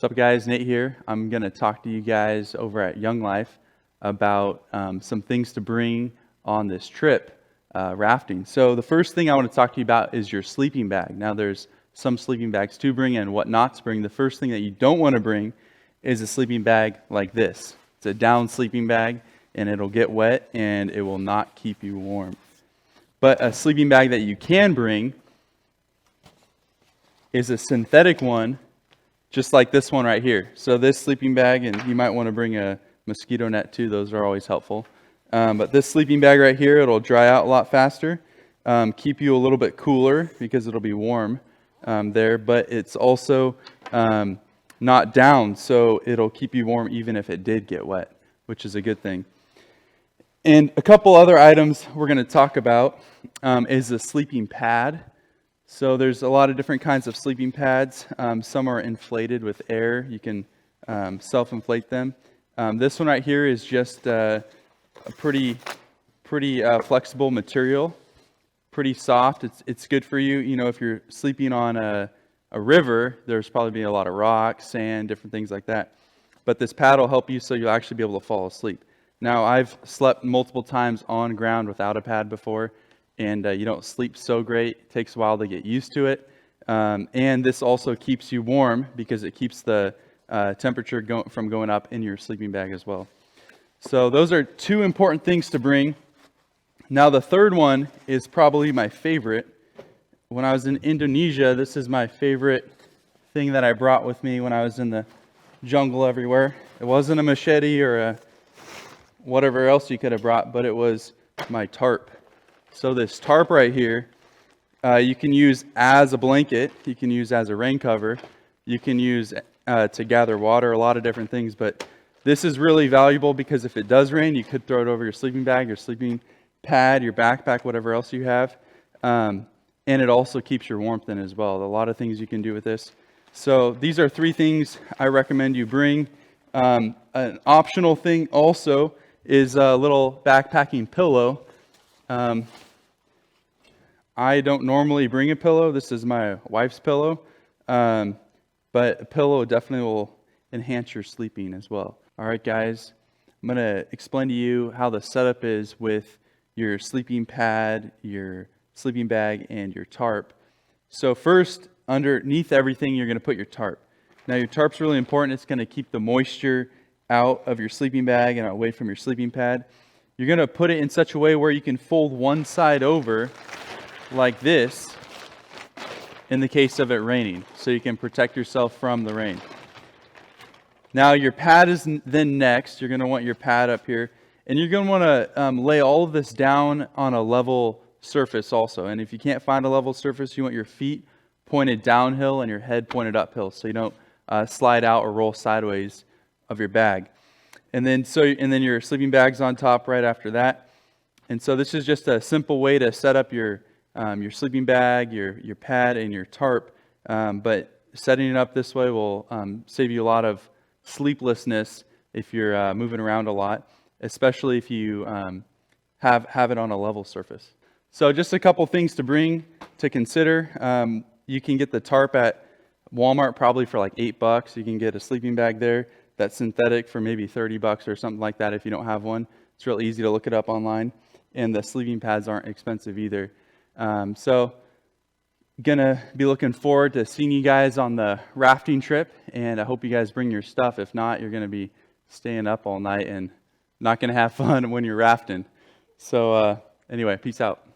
What's up guys, Nate here. I'm going to talk to you guys over at Young Life about some things to bring on this trip, rafting. So the first thing I want to talk to you about is your sleeping bag. Now there's some sleeping bags to bring and what not to bring. The first thing that you don't want to bring is a sleeping bag like this. It's a down sleeping bag and it'll get wet and it will not keep you warm. But a sleeping bag that you can bring is a synthetic one, just like this one right here. So this sleeping bag, and you might want to bring a mosquito net too, those are always helpful. But this sleeping bag right here, it'll dry out a lot faster, keep you a little bit cooler because it'll be warm there, but it's also not down, so it'll keep you warm even if it did get wet, which is a good thing. And a couple other items we're going to talk about is the sleeping pad. So there's a lot of different kinds of sleeping pads. Some are inflated with air. You can self-inflate them. This one right here is just a pretty flexible material, pretty soft. It's good for you. You know, if you're sleeping on a river, there's probably be a lot of rocks, sand, different things like that. But this pad will help you so you'll actually be able to fall asleep. Now, I've slept multiple times on ground without a pad before, and you don't sleep so great. It takes a while to get used to it. And this also keeps you warm because it keeps the temperature from going up in your sleeping bag as well. So those are two important things to bring. Now the third one is probably my favorite. When I was in Indonesia, this is my favorite thing that I brought with me when I was in the jungle everywhere. It wasn't a machete or a whatever else you could have brought, but it was my tarp. So this tarp right here, you can use as a blanket, you can use as a rain cover, you can use to gather water, a lot of different things, but this is really valuable because if it does rain, you could throw it over your sleeping bag, your sleeping pad, your backpack, whatever else you have, and it also keeps your warmth in as well. A lot of things you can do with this. So these are three things I recommend you bring. An optional thing also is a little backpacking pillow. I don't normally bring a pillow. This is my wife's pillow. But a pillow definitely will enhance your sleeping as well. All right, guys. I'm going to explain to you how the setup is with your sleeping pad, your sleeping bag, and your tarp. So first, underneath everything, you're going to put your tarp. Now, your tarp's really important. It's going to keep the moisture out of your sleeping bag and away from your sleeping pad. You're going to put it in such a way where you can fold one side over like this in the case of it raining, so you can protect yourself from the rain. Now your pad is then next. You're going to want your pad up here, and you're going to want to lay all of this down on a level surface also. And if you can't find a level surface, you want your feet pointed downhill and your head pointed uphill, so you don't slide out or roll sideways of your bag. And then your sleeping bag's on top right after that. And so this is just a simple way to set up your sleeping bag, your pad, and your tarp. But setting it up this way will save you a lot of sleeplessness if you're moving around a lot, especially if you have it on a level surface. So just a couple things to bring to consider. You can get the tarp at Walmart probably for like $8. You can get a sleeping bag there that's synthetic for maybe $30 or something like that if you don't have one. It's real easy to look it up online. And the sleeping pads aren't expensive either. So gonna be looking forward to seeing you guys on the rafting trip, and I hope you guys bring your stuff. If not, you're gonna be staying up all night and not gonna have fun when you're rafting. So anyway, peace out.